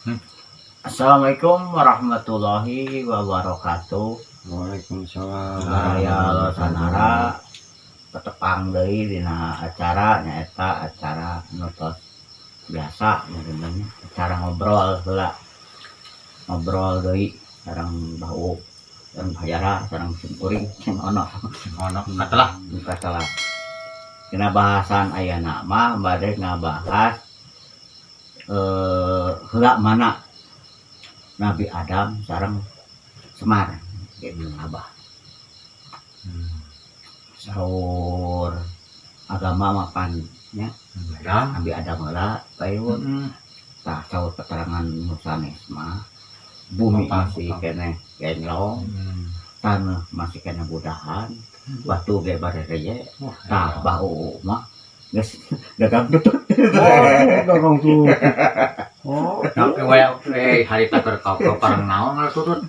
Hmm. Assalamualaikum warahmatullahi wabarakatuh. Waalaikumsalam. Saya Losanara petepang deui dina acara nyaeta acara nutos biasa namanya acara ngobrol heula. Ngobrol deui sareng bau dan bayara sareng simkuring sing ono Katalah. salah. Dina bahasan ayeuna mah bade ngabahas heula mana Nabi Adam sareng Semar gitu abah. Saur agama mapannya Nabi Adam heula payun tah saur keterangan nusanes mah bumi masih kene genlong, tanah masih kene budahan, batu ge barere tah bau mah geus dagang tutut. Dagang tuh. Oh, Harita keur parang naon ngalah tutut.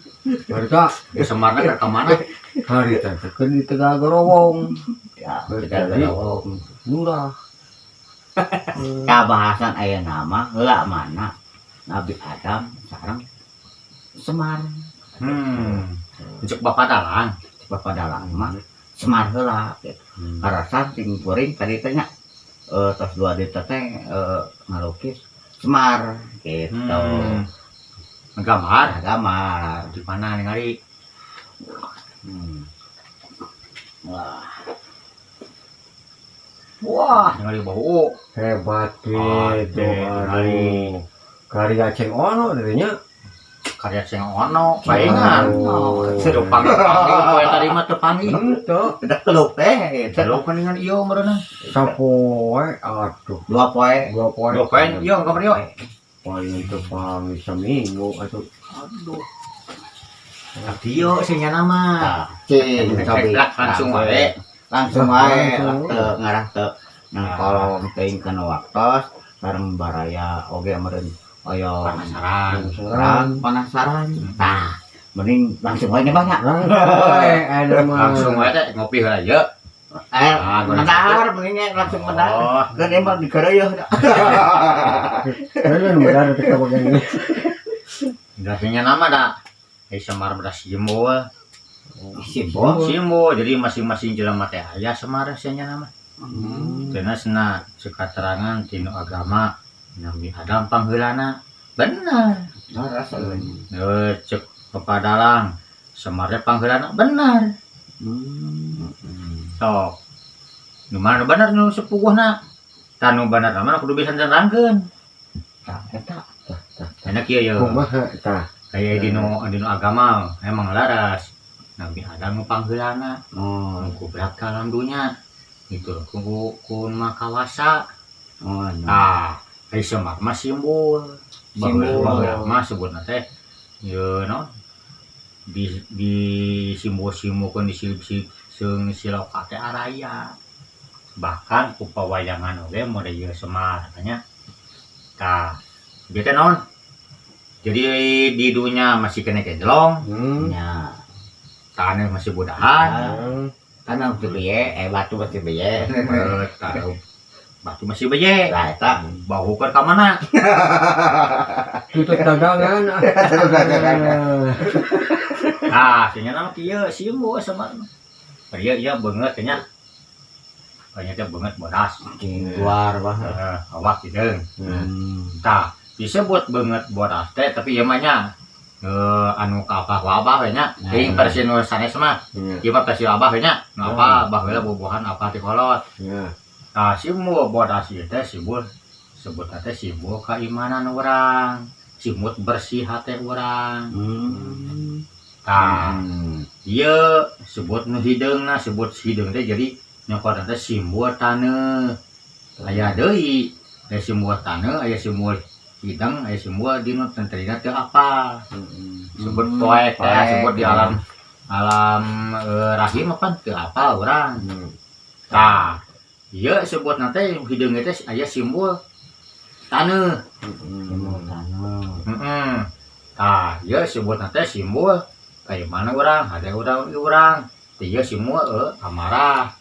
harita Di Semarna keur ka mana? harita teh keur di Tegal Gorowong. Ya, kita gelawong. Lurah. Kabahasan aya nama heula mana Nabi Adam sareng Semar. Cek Bapak Dalang. Bapak dalang mah Semar heula gitu. Karasan ting kuring tadi teh nya tos dua deui teh ngalukis Semar gitu. Gambar Gambar. di mana ningali? Wah, Ningali bau. Hebat gitu. Aduh. Karya Ceng Ono dirinya. Karya sing ono paengan. Oh. Teu panggil poe tadi mah teu panggil. Henteu. udah kelup itu Kalau paningan ieu meureunna. Sapoe aduh. dua poe. Dua poe. Dua poe ieu gambar ieu. Paling teu pami seminggu atuh. Aduh. Ieu sing nya nama. Nah, cing cobi Langsung wae. langsung wae ngarah teu nang kolom teuing kana waktos sareng baraya oge meureun aya penasaran. Tah, mending langsung wae banyak. Langsung wae teh ngopi heula ieu. Menar mending langsung menar. Kan emang dikareueuh. Benar teh ka bagian. Dasarnya nama dah. Semar beras simbol. Simbol. Jadi masing-masing jelema teh aya Semar nya nama. Cenah cenah sekaterangan tinu agama Nabi Adam pangheulana benar. Cek Bapak Dalang Semar teh pangheulana benar. Sok. Nu mana bener nu sepuguhna? Tanu bener mah kudu bisa nerangkeun. Tah eta. Enak ieu ye. Kumaha tah? Kayak dino agama emang laras. Nabi Adam nu pangheulana. Ku berat ka alam dunya. Itu ku makawasa. Nah, ai Semar mah simbol. Simbol mah sebutna teh ye naon? Di simbol-simbolkeun di seung siloka teh araya. Bahkan ku pawayangan oge mode ieu Semar katanya. Tah, ieu teh naon? Jadi di dunia masih kena kencelong, Nya. tanah masih budahan, Kan masih beye, batu masih beye. tahu batu masih beye, Lah eta bau ke mana? Tutup dagangan. Kayaknya nama kia simbol sama. Iya banget kayaknya. Kayaknya banget bodas. keluar bah. Awak gitu. Tah, disebut banget bodas teh tapi ya mahnya anu kapah wabah nya. Ting versi nu sanes mah. Ieu mah versi wabah nya. Apa baheula bubuhan apa di kolot. Nah, simbol bodas ieu teh simbol sebut teh simbol keimanan urang. Simbol bersih hati urang. Tah, ieu sebut nu hideungna sebut hideung teh jadi nyokot teh simbol taneuh. Aya deui, aya simbol taneuh, aya simbol hidang, aya simbol dinu tentrina teu apa. Sebut poek teh sebut di alam rahim apa teu apa urang. Tah, ieu sebut teh hideung teh aya simbol taneuh. Tah, ieu sebut teh simbol keimanan urang, hade urang. Ieu simbol amarah.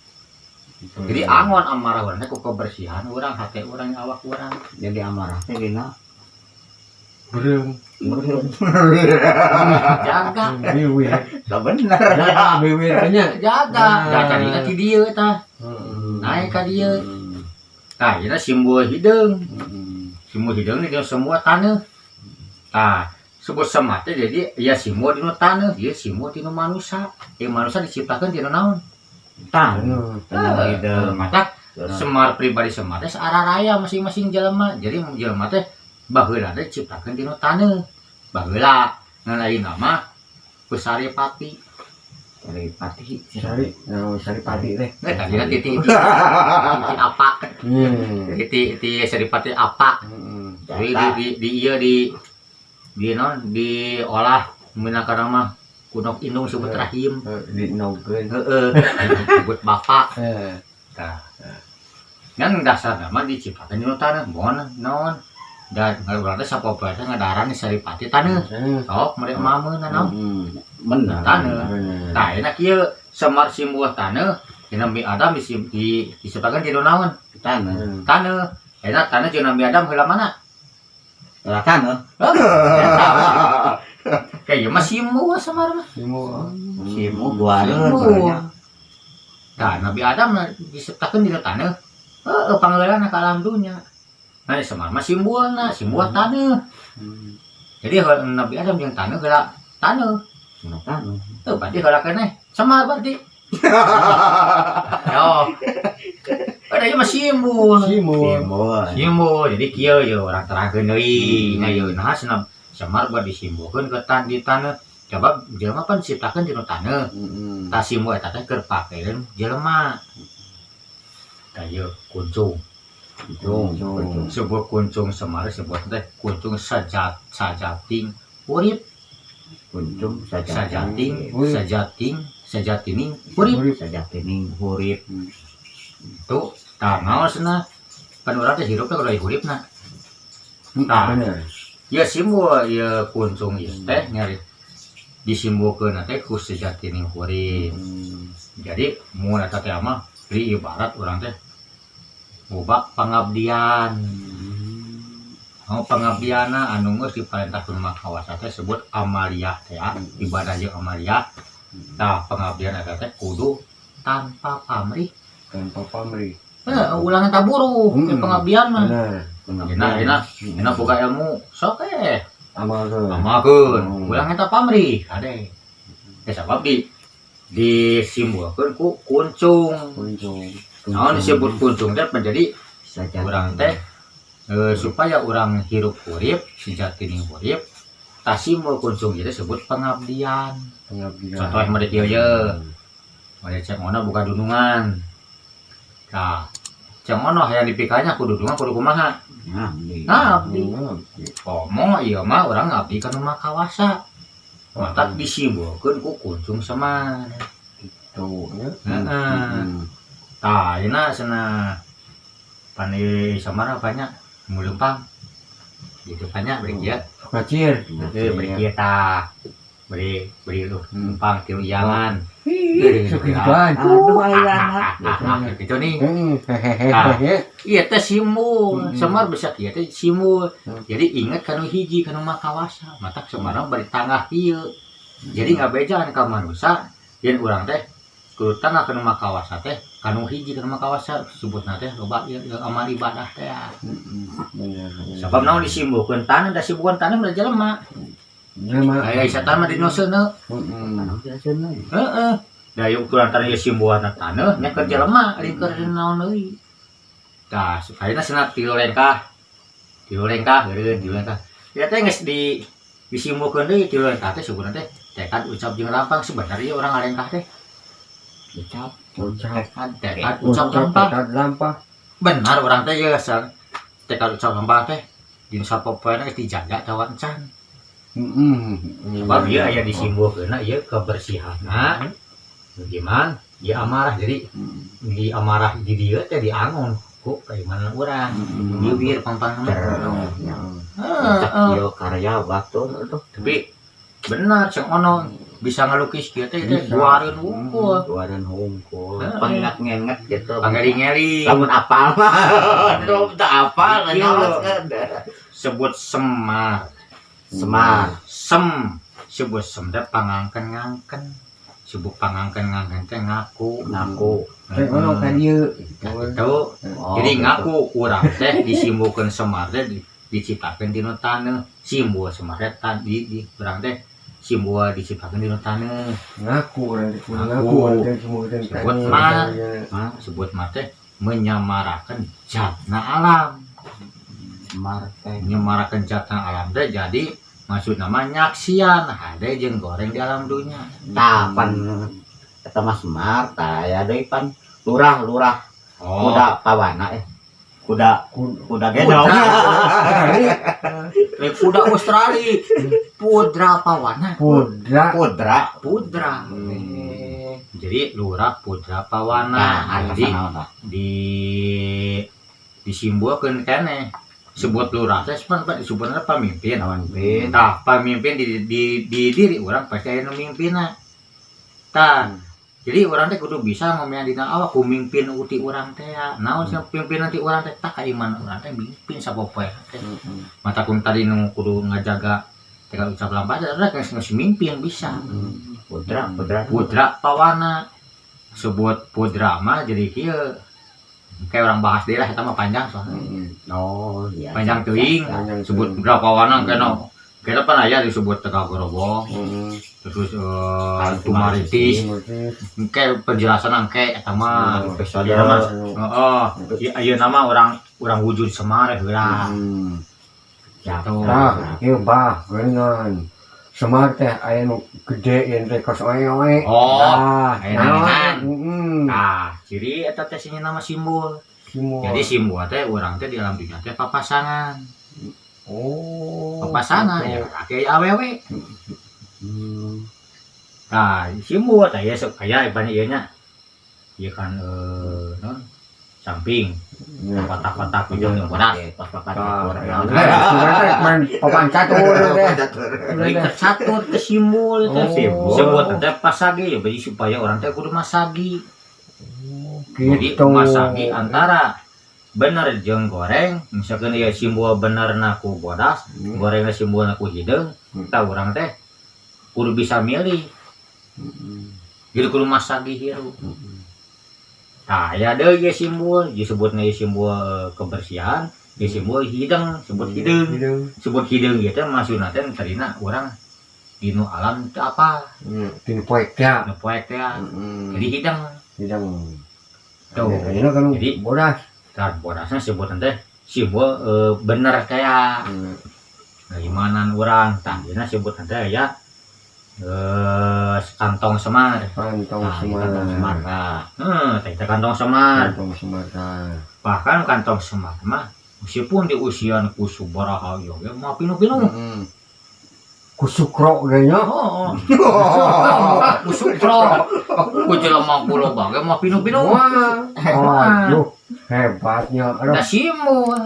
Jadi angon amarah urang teh ku kebersihan urang, hate urang, awak urang. Jadi amarah teh dina Berem. jaga Biwir. Gak bener ya. Jaga biwir nya. jaga carinya ti dieu tah Heeh. naik ka dieu tah ieu simbol hideung simbol hideung di semua taneuh tah sebut semat teh jadi ya simbol dina taneuh ieu simbol dina manusia manusia diciptakeun dina naon Tanah ide mata Semar pribadi Semar teh saararaya masing-masing jelema jadi jelema teh baheula teh diciptakeun dina taneuh baheula ngalain nama Saripati Saripati Sari, Saripati teh. tadi titi apa ti Saripati apa di iya di non diolah minangka nama kunok indung sebut rahim Di nongkeun. sebut bapak Heeh. tah kan dasar nama diciptakeun dina taneuh mohon naon dan ngaranna sapopoe teh ngadaran di Saripati taneuh sok mere mameun naon bener taneuh tah enak ieu Semar simbol taneuh dina Nabi Adam disebutkeun dina naon tanah taneuh enak taneuh jeung Nabi Adam heula mana tanah kayak mah simbol Semar mah simu guareun tah Nabi Adam disebutkeun dina taneuh pangeuleuna ka alam dunya nah Semar mah simbolna simbol taneuh jadi Nabi Adam jeung taneuh heula taneuh tanah berarti heula keneh Semar berarti yo ada ieu mah simbol simbol jadi kieu ye urang terangkeun deui nya ye nah Semar buat disimbolkeun ke di taneuh coba jelema pan diciptakeun dina taneuh tah simbol eta teh keur pakeun jelema tah ieu kuncung sebuah kuncung Semar sebuah teh kuncung sajating urip kunjung sajatining urip sajatining hurip tuh tah naosna kan urang teh hirup teh kudu uripna Bener. ya simbol ya kuncung ieu teh nyari disimbolkeun teh ku sajatining urip jadi mun eta teh mah di ibarat urang teh loba pangabdian pengabdiana anu geus diparentahkeun makawasa teh sebut amaliyah teh ibadah jeung amaliyah tah pengabdian eta teh kudu tanpa pamrih ulangan taburu pengabdian mah dina boga ilmu sok amalkeun ulang eta pamrih ade sabab disimbolkeun ku kuncung naon disebut kuncung teh menjadi urang teh supaya orang hirup urip sejatining urip tah simbol kuncung ieu disebut pengabdian contoh made kieu ye made cek mana buka dunungan tah cek mana hayang dipikanya kudu dunungan kudu kumaha abdi komo ieu mah urang ngabdi ka nu makawasa mata disimbolkeun ku kuncung Semar gitu nya. Tah ayeuna cenah pani Semar banyak mulempang gitu banyak beri kieu Kacir. beri kieu tah beri lu numpang ti jalan Sukitan. aduh ayeuna gitu nih iya teh simbol Semar bisa kieu teh simbol jadi ingat kanu hiji kanu makawasa matak Semar bari tangah kieu jadi ngabejaan ka manusia yen urang teh kudu tangah kanu makawasa teh kanu hiji kanu makawasa sebutna teh loba ieu amal ibadah teh sabab naon disimbolkeun taneuh da simbolkeun taneuh da jelema aya isatan mah dina seuneu heeh da ieu ukuran taneuh ieu simbolna taneuh nya keur jelema ari keur naon deui tah ayeuna cenah tilu lengkah geureun tilu lengkah ya teh geus disimbolkeun deui tilu lengkah teh sebenarnya teh tekad ucap jeung lampang sebenarnya urang ngalengkah teh ucap ucap lampah benar orang teh ya tekad ucap lampah teh dina sapopoena geus dijaga cawan can sebab ieu aya disimbolkeunna ieu kebersihanna gimana ieu amarah jadi di amarah di dieu teh diangon ku keimanan urang bibir pampang ieu karya batur tapi benar cek ono bisa ngelukis kieu teh guareun hungkul pangat ngenget gitu pangeri-ngeri lamun apal mah teu apal sebut Semar Semar. Sem sebut sem teh pangangken ngangken. Sebut pangangken ngangken teh ngaku. Teh ono ka dieu. Itu Oh, jadi gitu. ngaku urang teh disimbolkeun Semar teh diciptakeun dina taneuh. Simbol Semar teh di urang teh simbol diciptakeun dina taneuh. Ngaku urang teh Ngaku. ngaku urang teh semua teh. Sebut mah. Sebut mah teh menyamarakeun jatna alam. Semar teh. Menyamarakeun jatna alam teh jadi maksud nama nyaksian hade jeung goreng di alam dunia. Pan eta mah Semar tah aya deui pan lurah kuda pawana kuda gendong. Kuda Australia. Pudra pawana. Pudra. Pudra. Jadi lurah pudra pawana. Nah, Jadi aya disimbolkeun keneh. Sebut lurah teh sebenarnya pamimpin. Pamimpin. Tah pamimpin di diri orang pasti aya nu mimpinna. Tah jadi orang teh kudu bisa ngomong dina awak ku mimpin uti urang teh. Naon sih pimpinan ti urang teh tak ka iman urang teh mimpin sapopoe teh. Mata kun tadi nu kudu ngajaga tegal ucap lampat ada geus mimpin bisa. Pudra pawana. Sebut pudra mah jadi kieu. Kayak orang bahas deui lah eta mah panjang soalnya. Oh iya. Panjang teuing. Sebut pudra pawana kena pan aya disebut Tegal Gerobong. Terus Tumaritis. Engke penjelasan engke eta mah Episode. Ieu nama orang wujud Semar heula. Jatuh. Tah, ieu bah geuningan. Semar teh aya nu gede yen teh kos oe-oe. Oh, Nah, aya nanehan. heeh. Nah, ciri eta teh sini nama simbol. Jadi simbol teh urang teh di alam dunia teh papasangan. Oh. Papasangan ya laki awewe. Nah, simbol teh ya sok aya banyak ieu nya. Ieu kan non samping kotak-kotak ujung yang bodas. Main papan catur teh. Berikat catur teh simbol teh. Sebut teh pasagi ya bagi supaya orang teh kudu masagi. Jadi Gitu. masagi antara bener jeung goreng, misalkan ya simbol bener naku bodas, gorengna simbol naku hideung, tah urang teh kudu bisa milih. Jadi kudu masagi hirup. Nah, ya ada ya simbol, disebutnya simbol kebersihan, ya simbol hidung, sebut hidung, sebut hidung gitu, maksudnya teh terina orang dinu alam itu apa? Tinu poek teh. Poek teh, jadi hidung. Tuh, Ini kan jadi bodas. kan bodasnya sebutan teh simbol bener kayak keimanan orang, tadinya sebutan teh ya kantong semar. Kantong semar. Teh kantong semar. Kantong semar. Bahkan kantong semar mah meskipun di usia ku subaraha yo mah pinu-pinu. Ku sukro geunya. Ku sukro. Ku jelema kulo bage mah pinu-pinu. Waduh, hebatnya. Da simbol.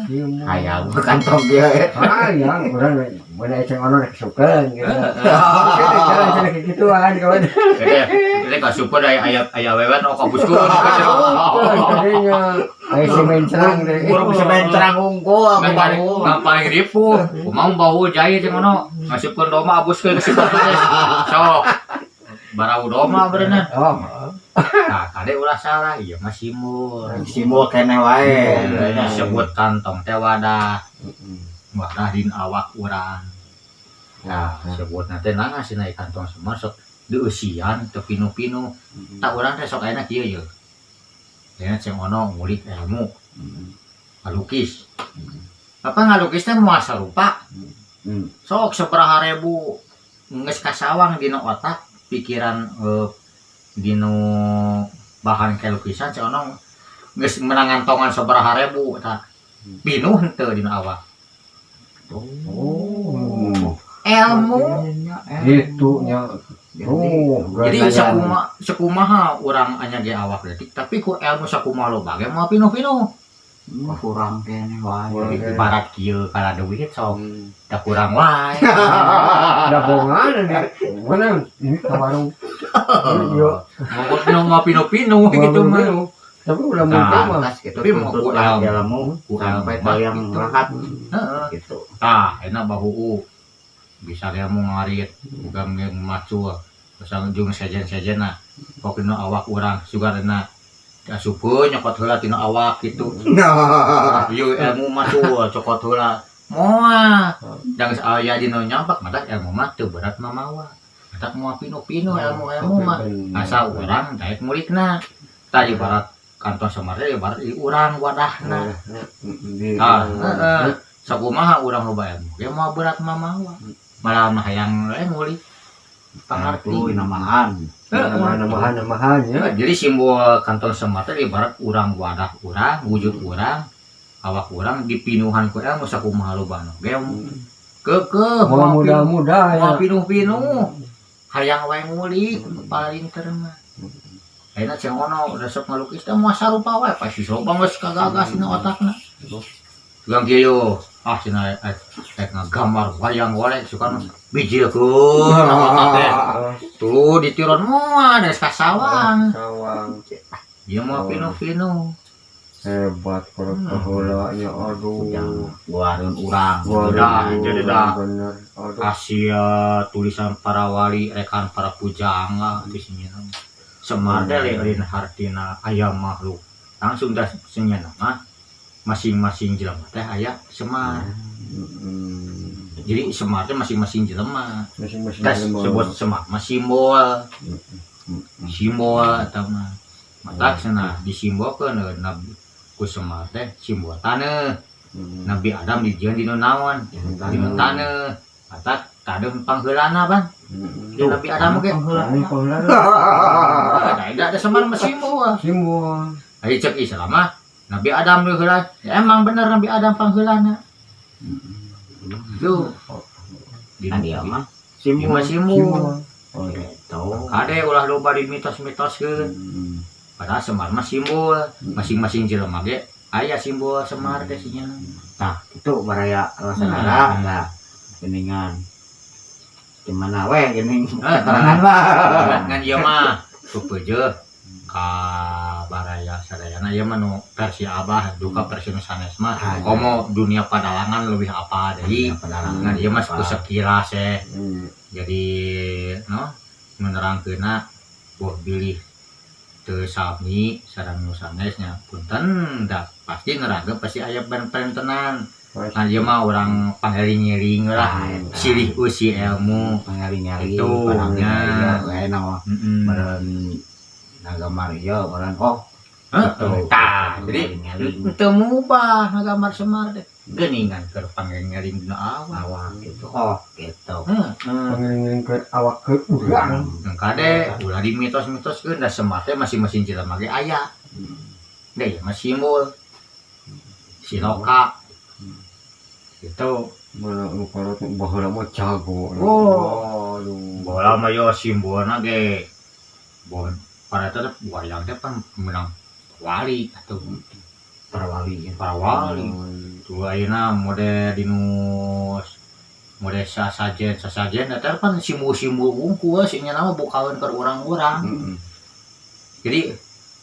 Hayang kantong dia. Ya, urang mun aya ceng ono rek sukeun gitu. Jalan-jalan kegituan kawan. Kita ka super aya wewen o kabuskeun. Tadinya aya semen cerang deh. Burung semen cerang unggul aku bau. Ngapain ripu? Kumaha bau jaya jeung ono. Ngasupkeun doma abuskeun ke situ. Sok. Barau doma berenang. Nah, kade ulah salah, iya mah simbol. Simbol keneh wae. Disebut kantong teh wadah. Wadah din awak urang. Nah, sebutna teh naon cenah kantong semar sok dieusian teu pinu-pinu. Tak urang teh sok aya kieu ye. Ya ceng ono ngulik ilmu. Ngalukis. Apa ngalukis teh moal sarupa. Sok sabaraha ribu geus kasawang dina otak pikiran dino bahan kayak lukisan cek ono geus menangan tongan sabaraha ribu eta pinuh henteu dina awak. Ilmu Gitu nya. jadi sakumaha urang anya ge awak berarti tapi ku ilmu sakumaha lo bage moal pinuh-pinuh Kurang keneh wae. ibarat kieu kala duit sok da kurang wae. Ada bongan nih. Mana ini ke warung. Yo. Mau pinuh-pinuh gitu mah. Tapi udah mungkin mah. Tapi mau kurang ilmu sampai yang rahat Heeh. gitu. Enak bahu bisa dia mau ngarit bukan yang macul pasang ujung sejen-sejenna pokoknya awak orang juga rena asupeun nyokot heula tina awak gitu ieu ilmu mah tuh cokot heula moal dan aya dina nyampak mah ilmu mah teu berat mamawa eta moal pinu-pinu ilmu mah asal urang daek muridna tah ibarat kantor Semar ibarat di urang wadahna sakumaha urang loba ilmu ge moal berat mamawa malah mah hayang we ngulik pangarti namahan namahan ya. Jadi simbol kantor Semar teh ibarat urang wadah urang wujud urang awak urang dipinuhan ku ilmu sakumaha lobana ge keukeuh Mau muda-muda ya. moal pinuh-pinuh hayang wae ngulik paling terma ayeuna ceng ono resep ngalukis teh moal sarupa wae pasti loba geus kagagas dina otakna yang kieu cenah ngagambar wayang golek suka bijilkeun awak teh tuh ditiron moal ada kasawang ieu mah pinu-pinu Hebat kalau kahulanya aduh. guareun urang Udah, jadi dah. Bener. Aduh. Asia tulisan para wali rekan para pujangga di sini Semar teh lain hartina aya makhluk langsung dah senyana mah masing-masing jelema teh aya Semar. Jadi Semar teh masing-masing jelema. Masing-masing Tes sebut Semar mah simbol. Simbol eta mah. Matak cenah disimbolkeun Nabi ku Semar teh simbol taneuh. Nabi Adam dijieun dina naon? Dina taneuh. Matak kadem pangheulana Bang. Di Nabi Adam ge. Ada Semar mah simbol. Simbol. Ari cek Islam mah Nabi Adam deui heula. Ya, emang bener Nabi Adam pangheulana. Tuh. Dina dia mah Simbol simbol. oh gitu. Kade ulah loba di mitos-mitoskeun. Padahal Semar mah simbol. Masing-masing jelema ge aya simbol Semar teh nya. Nah, itu baraya saudara enggak geningan. Gimana we gening keterangan mah. Ngan ieu mah supeujeut ka baraya sadayana ieu mah nu versi Abah duka versi nu sanes mah komo dunia padalangan lebih apa deui ngan ieu mah sekilas jadi no menerangkeunna buah bilih teu sami sareng nu sanesnya punten da pasti ngerageun pasti aya pentenan kan ieu mah urang pangeling-eling lah silih usi ilmu pangeling-eling itu barangnya nya enak beren nagamar ieu beren tah jadi teu mubah ngagambar Semar teh geuningan keur pangeling-eling dina awak gitu gitu Pangeling ke awak ke urang. kade ulah di mitos-mitoskeun da Semar teh masing-masing jelema ge aya da ieu mah simbol siloka gitu. Mana nu kalau baheula mah jago. Aduh, bola mah yo simbolna ge bon para teh wayang teh pan menang wali atau para wali tuh ayeuna mode dinus mode sasajen eta pan simbol-simbol wungkul nya nama bukaeun keur urang-urang jadi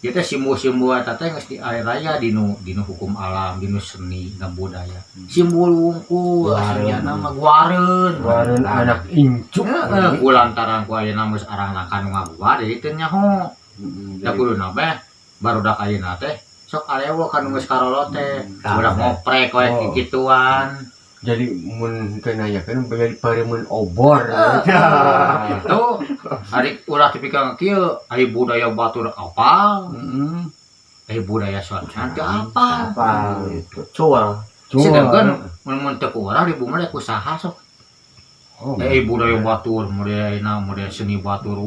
kita simbol-simbol eta teh geus di air raya dinu hukum alam dinu seni dan budaya simbol wungkul nya nama guareun anak incuk kulantaran ku ayeuna geus arang-arang ngabuat jadi teu nyaho da kuduna bae barudak ayeuna teh sok alewo kan geus karolo teh udah ngoprek we kikituan jadi mun teu nanyakeun jadi paremun obor itu hari ulah tipikal kieu ari budaya batur apal ari budaya Sunda teu apal itu cual sedangkan mun teu ku urang di bumi rek usaha sok budaya batur mode seni batur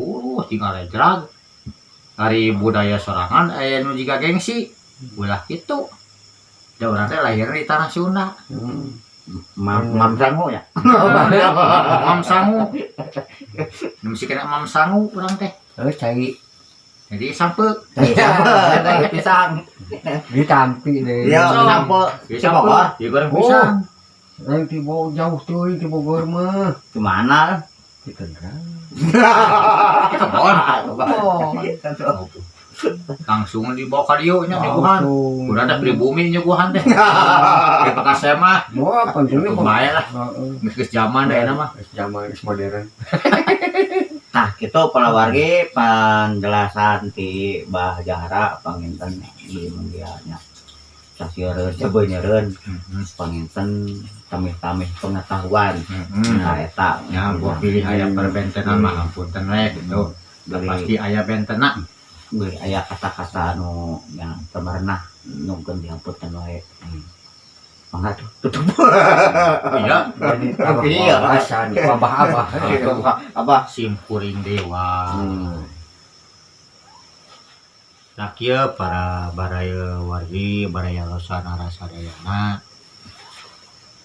tinggal redrag ari budaya sorangan aya nu jiga gengsi ulah kitu da urang teh lahir di tanah Sunda mam sangu ya mam sangu mesti kena mam sangu urang teh cai jadi sampe pisang ditampi deh ya sampe ya goreng pisang nanti bawa jauh tuh di Bogor mah kemana di Tangerang kebon langsung dibawa ka dieu nya nyuguhan. Langsung. Udah ada pribumi nyuguhan teh. Di bekas mah. Mau pentingnya Lumayan lah. Geus zaman da mah. Zaman modern. Nah gitu para wargi penjelasan ti Bah Jahara panginten di mendianya sasieun sebeuneureun panginten tamih-tamih pengetahuan nah eta Ya buah pilih aya perbentenan mah ampunten we gitu. Pasti aya bentena. beri aya kata-kata nu yang temerenah nungkeun diampunten wae mangga tutup Iya, Jadi Iya. bahasan, abah-abah. apa simkuring dewa. Nah kieu para baraya wargi, baraya losana rasadayana.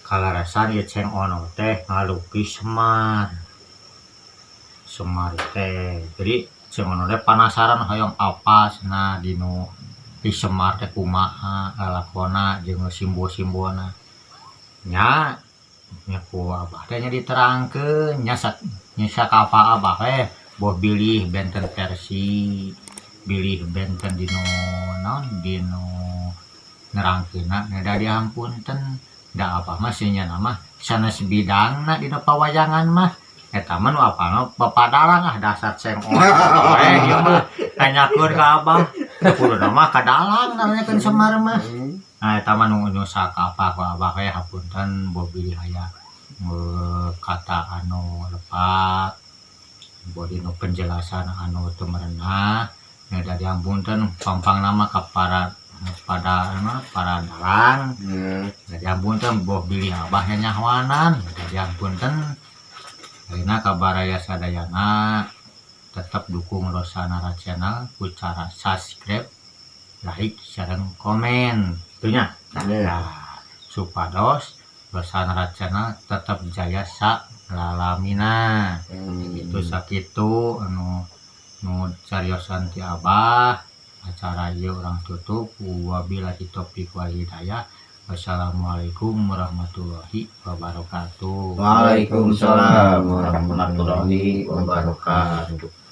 Kalarasan ieu ceng ono teh ngalukis Semar. Semar teh. Jadi ceng ono teh penasaran hoyong apa cenah dinu di Semar teh kumaha lakona jeung simbol-simbolna. Nya ku abah teh nya diterangkeun nya sakapa abah teh boh bilih benten versi bilih benten dinu naon dinu nerangkeunna da diampunten da apa mah nya mah sanes bidangna dina pawayangan mah eta mah nu apana papadalang dasar ceng we ieu mah tanyakeun ka abah kuluna mah kadalang nanyakeun Semar mah. Nah, eta mah nu sakapa ku abah we hapunten boh bilih aya kata anu lepat boh dinu penjelasan anu teu merenah nya da diampunten pampang nama ka para dalang da diampunten boh bilih abah nya nyahoanan da diampunten ayeuna ka baraya sadayana tetap dukung Rosanara Channel ku cara subscribe, like, sareng komen tuhnya. Nah, supados Rosanara Channel tetap jaya lalamina. Itu sakitu anu cariosan ti abah acara ieu urang tutup wabillahi taufiq wal hidayah. Wassalamualaikum warahmatullahi wabarakatuh. Waalaikumsalam warahmatullahi wabarakatuh.